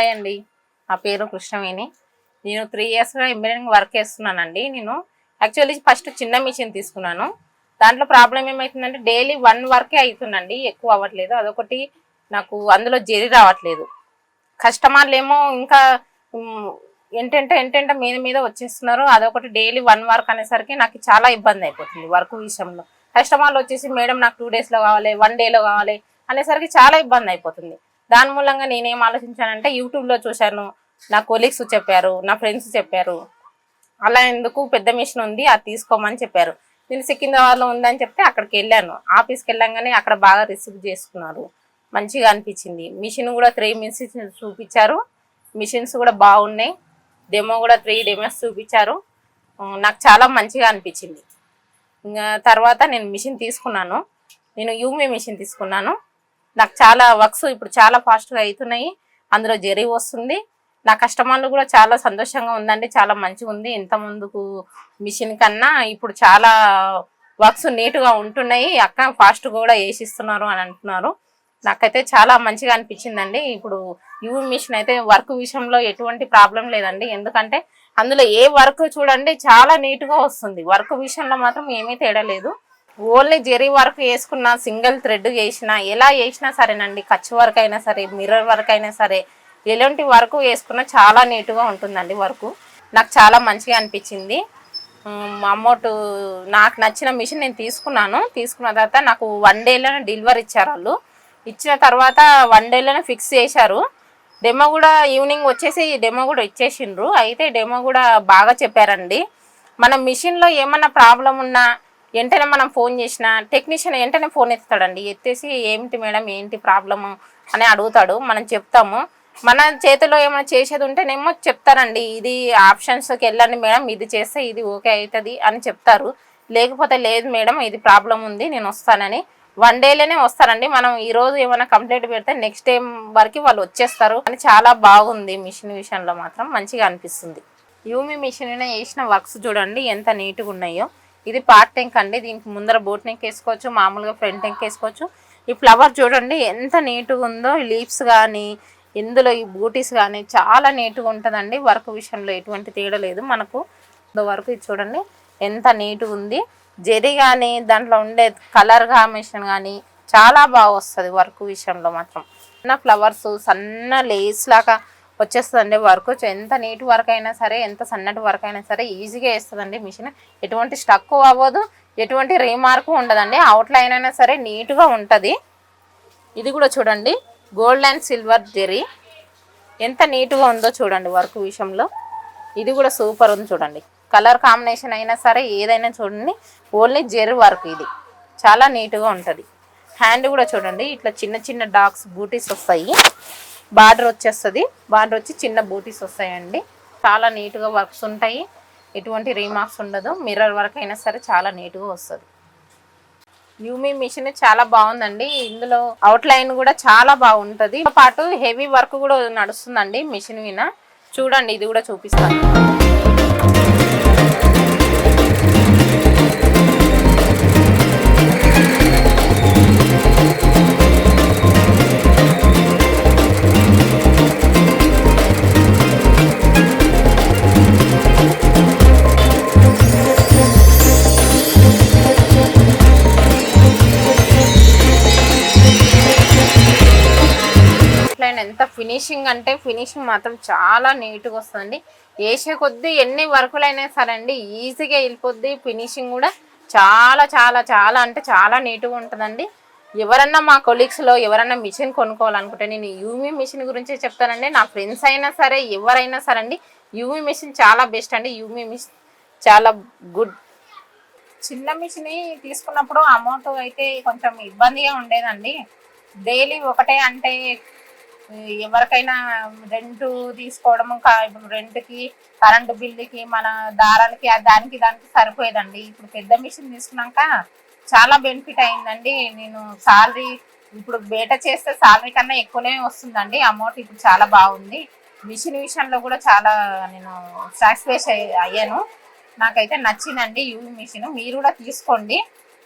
Hi అండి, నా పేరు కృష్ణవేణి. నేను 3 ఇయర్స్గా ఎంబ్రాయిడరింగ్ వర్క్ చేస్తున్నానండి. నేను యాక్చువల్లీ ఫస్ట్ చిన్న మిషన్ తీసుకున్నాను. దాంట్లో ప్రాబ్లం ఏమవుతుందంటే డైలీ 1 వర్కే అవుతుందండి, ఎక్కువ అవ్వట్లేదు. అదొకటి నాకు అందులో జరి రావట్లేదు. కస్టమర్లు ఏమో ఇంకా ఎంటెంట మీద మీద వచ్చేస్తున్నారు. అదొకటి డైలీ 1 వర్క్ అనేసరికి నాకు చాలా ఇబ్బంది అయిపోతుంది వర్క్ విషయంలో. కస్టమర్లు వచ్చేసి మేడం నాకు 2 డేస్లో కావాలి, 1 డేలో కావాలి అనేసరికి చాలా ఇబ్బంది అయిపోతుంది. దాని మూలంగా నేనేం ఆలోచించానంటే యూట్యూబ్లో చూశాను, నా కొలీగ్స్ చెప్పారు, నా ఫ్రెండ్స్ చెప్పారు, అలా ఎందుకు పెద్ద మిషన్ ఉంది అది తీసుకోమని చెప్పారు. నేను సికింద్రాబాద్లో ఉందని చెప్తే అక్కడికి వెళ్ళాను. ఆఫీస్కి వెళ్ళంగానే అక్కడ బాగా రిసీవ్ చేసుకున్నారు, మంచిగా అనిపించింది. మిషన్ కూడా 3 మిషన్స్ చూపించారు, మిషన్స్ కూడా బాగున్నాయి. డెమో కూడా 3 డెమోస్ చూపించారు. నాకు చాలా మంచిగా అనిపించింది. ఇంకా తర్వాత నేను మిషన్ తీసుకున్నాను. నేను యూమే మిషన్ తీసుకున్నాను. నాకు చాలా వర్క్స్ ఇప్పుడు చాలా ఫాస్ట్గా అవుతున్నాయి, అందులో జరీ వస్తుంది. నా కస్టమర్లు కూడా చాలా సంతోషంగా ఉందండి, చాలా మంచిగా ఉంది. ఇంత ముందుకు మిషన్ కన్నా ఇప్పుడు చాలా వర్క్స్ నీట్గా ఉంటున్నాయి, అక్క ఫాస్ట్ కూడా వేసిస్తున్నారు అని అంటున్నారు. నాకైతే చాలా మంచిగా అనిపించిందండి. ఇప్పుడు యూవి మిషన్ అయితే వర్క్ విషయంలో ఎటువంటి ప్రాబ్లం లేదండి. ఎందుకంటే అందులో ఏ వర్క్ చూడండి చాలా నీట్గా వస్తుంది. వర్క్ విషయంలో మాత్రం ఏమీ తేడా లేదు. ఓన్లీ జెరీ వర్క్ వేసుకున్న, సింగిల్ థ్రెడ్ చేసినా, ఎలా వేసినా సరేనండి, కచ్ వర్క్ అయినా సరే, మిర్రర్ వర్క్ అయినా సరే, ఎలాంటి వర్క్ వేసుకున్నా చాలా నీట్గా ఉంటుందండి వర్క్. నాకు చాలా మంచిగా అనిపించింది. అమౌంట్ నాకు నచ్చిన మిషన్ నేను తీసుకున్నాను. తీసుకున్న తర్వాత నాకు 1 డేలోనే డెలివరీ ఇచ్చారు. వాళ్ళు ఇచ్చిన తర్వాత 1 డేలోనే ఫిక్స్ చేశారు. డెమో కూడా ఈవినింగ్ వచ్చేసి డెమో కూడా ఇచ్చేసిండ్రు. అయితే డెమో కూడా బాగా చెప్పారండి. మన మిషన్లో ఏమన్నా ప్రాబ్లం ఉన్నా వెంటనే మనం ఫోన్ చేసిన టెక్నీషియన్ వెంటనే ఫోన్ ఎత్తుతాడండి. ఎత్తేసి ఏంటి మేడం ఏంటి ప్రాబ్లము అని అడుగుతాడు. మనం చెప్తాము. మన చేతిలో ఏమైనా చేసేది ఉంటేనేమో చెప్తారండి, ఇది ఆప్షన్స్కి వెళ్ళండి మేడం, ఇది చేస్తే ఇది ఓకే అవుతుంది అని చెప్తారు. లేకపోతే లేదు మేడం ఇది ప్రాబ్లం ఉంది నేను వస్తానని 1 డేలోనే వస్తారండి. మనం ఈరోజు ఏమైనా కంప్లైంట్ పెడితే నెక్స్ట్ డే వరకు వాళ్ళు వచ్చేస్తారు అని చాలా బాగుంది. మిషన్ విషయంలో మాత్రం మంచిగా అనిపిస్తుంది. యూమి మిషన్ వేసిన వర్క్స్ చూడండి ఎంత నీట్గా ఉన్నాయో. ఇది పార్ట్ టెంక్ అండి, దీనికి ముందర బోట్ నెక్ వేసుకోవచ్చు, మామూలుగా ఫ్రంట్ టెంక్ వేసుకోవచ్చు. ఈ ఫ్లవర్ చూడండి ఎంత నీట్గా ఉందో, ఈ లీవ్స్ కానీ ఇందులో ఈ బూటీస్ కానీ చాలా నీట్గా ఉంటుందండి. వర్క్ విషయంలో ఎటువంటి తేడా లేదు మనకు. వరకు ఇది చూడండి ఎంత నీట్గా ఉంది. జెరీ కానీ దాంట్లో ఉండే కలర్ కాంబినేషన్ కానీ చాలా బాగా వస్తుంది వర్క్ విషయంలో మాత్రం. సన్న ఫ్లవర్స్, సన్న లేస్ లాగా వచ్చేస్తుందండి వర్క్. ఎంత నీట్ వర్క్ అయినా సరే, ఎంత సన్నటి వర్క్ అయినా సరే ఈజీగా వేస్తుందండి మిషన్. ఎటువంటి స్టక్ అవ్వదు, ఎటువంటి రీమార్క్ ఉండదండి. అవుట్లైన్ అయినా సరే నీట్గా ఉంటుంది. ఇది కూడా చూడండి గోల్డ్ అండ్ సిల్వర్ జెరీ ఎంత నీట్గా ఉందో చూడండి వర్క్ విషయంలో. ఇది కూడా సూపర్ ఉంది చూడండి. కలర్ కాంబినేషన్ అయినా సరే ఏదైనా చూడండి, ఓన్లీ జెరీ వర్క్ ఇది చాలా నీట్గా ఉంటుంది. హ్యాండ్ కూడా చూడండి ఇట్లా చిన్న చిన్న డాగ్స్ బూటీస్ వస్తాయి. బార్డర్ వచ్చేస్తుంది, బార్డర్ వచ్చి చిన్న బూటీస్ వస్తాయండి. చాలా నీట్గా వర్క్స్ ఉంటాయి, ఎటువంటి రీమార్క్స్ ఉండదు. మిర్రర్ వర్క్ అయినా సరే చాలా నీట్గా వస్తుంది. యూమి మిషన్ చాలా బాగుందండి. ఇందులో అవుట్లైన్ కూడా చాలా బాగుంటుంది. పాటు హెవీ వర్క్ కూడా నడుస్తుందండి మిషన్ మీద. చూడండి ఇది కూడా చూపిస్తాను. ఎంత ఫినిషింగ్ అంటే ఫినిషింగ్ మాత్రం చాలా నీట్గా వస్తుందండి. వేసే కొద్దీ ఎన్ని వర్కులు అయినా సరే అండి ఈజీగా వెళ్ళిపోద్ది. ఫినిషింగ్ కూడా చాలా చాలా చాలా అంటే చాలా నీట్గా ఉంటుందండి. ఎవరన్నా మా కొలీగ్స్లో ఎవరన్నా మిషన్ కొనుక్కోవాలనుకుంటే నేను యూమి మిషన్ గురించే చెప్తానండి. నా ఫ్రెండ్స్ అయినా సరే ఎవరైనా సరే అండి యూమి మిషన్ చాలా బెస్ట్ అండి. యూమి మిషన్ చాలా గుడ్. చిన్న మిషన్ తీసుకున్నప్పుడు అమౌంట్ అయితే కొంచెం ఇబ్బందిగా ఉండేదండి. డైలీ ఒకటే అంటే ఎవరికైనా రెంట్ తీసుకోవడం, ఇప్పుడు రెంట్కి, కరెంటు బిల్లుకి, మన దారాలకి దానికి సరిపోయేదండి. ఇప్పుడు పెద్ద మిషన్ తీసుకున్నాక చాలా బెనిఫిట్ అయిందండి. నేను సాలరీ ఇప్పుడు బేట చేస్తే సాలరీ కన్నా ఎక్కువనే వస్తుందండి అమౌంట్. ఇప్పుడు చాలా బాగుంది. మిషన్ విషయంలో కూడా చాలా నేను సాటిస్ఫై అయ్యాను. నాకైతే నచ్చిందండి యూవి మిషన్. మీరు కూడా తీసుకోండి,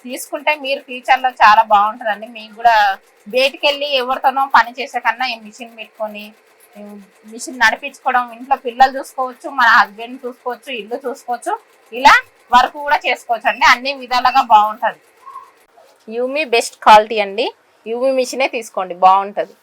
తీసుకుంటే మీరు ఫ్యూచర్లో చాలా బాగుంటుందండి. మీకు కూడా బయటికి వెళ్ళి ఎవరితోనో పని చేసే కన్నా ఈ మిషన్ పెట్టుకొని మిషన్ నడిపించుకోవడం, ఇంట్లో పిల్లలు చూసుకోవచ్చు, మన హస్బెండ్ చూసుకోవచ్చు, ఇల్లు చూసుకోవచ్చు, ఇలా వర్క్ కూడా చేసుకోవచ్చు అండి. అన్ని విధాలుగా బాగుంటుంది. యూమీ బెస్ట్ క్వాలిటీ అండి. యూమీ మిషనే తీసుకోండి, బాగుంటుంది.